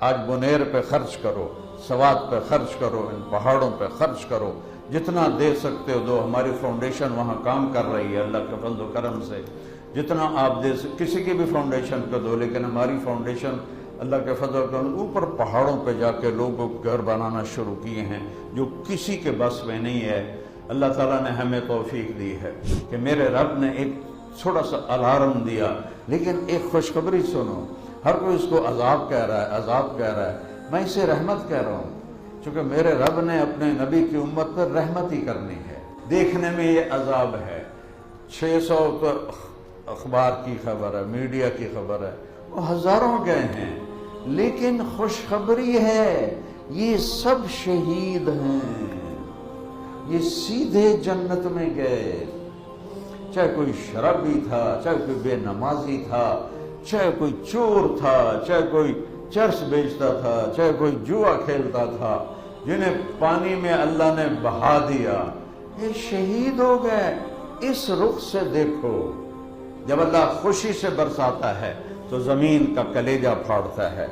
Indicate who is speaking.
Speaker 1: آج بنیر پہ خرچ کرو، سوات پہ خرچ کرو، ان پہاڑوں پہ خرچ کرو، جتنا دے سکتے ہو دو۔ ہماری فاؤنڈیشن وہاں کام کر رہی ہے اللہ کے فضل و کرم سے، جتنا آپ دے کسی کی بھی فاؤنڈیشن پہ دو، لیکن ہماری فاؤنڈیشن اللہ کے فضل و کرم اوپر پہاڑوں پہ جا کے لوگوں کو گھر بنانا شروع کیے ہیں جو کسی کے بس میں نہیں ہے۔ اللہ تعالیٰ نے ہمیں توفیق دی ہے کہ میرے رب نے ایک چھوٹا سا الارم دیا، لیکن ایک خوشخبری سنو۔ ہر کوئی اس کو عذاب کہہ رہا ہے، عذاب کہہ رہا ہے، میں اسے رحمت کہہ رہا ہوں، چونکہ میرے رب نے اپنے نبی کی امت پر رحمت ہی کرنی ہے۔ دیکھنے میں یہ عذاب ہے، 600 تو اخبار کی خبر ہے، میڈیا کی خبر ہے، وہ ہزاروں گئے ہیں، لیکن خوشخبری ہے یہ سب شہید ہیں، یہ سیدھے جنت میں گئے۔ چاہے کوئی شرابی تھا، چاہے کوئی بے نمازی تھا، چاہے کوئی چور تھا، چاہے کوئی چرس بیچتا تھا، چاہے کوئی جوا کھیلتا تھا، جنہیں پانی میں اللہ نے بہا دیا، یہ شہید ہو گئے۔ اس رخ سے دیکھو، جب اللہ خوشی سے برساتا ہے تو زمین کا کلیجہ پھاڑتا ہے۔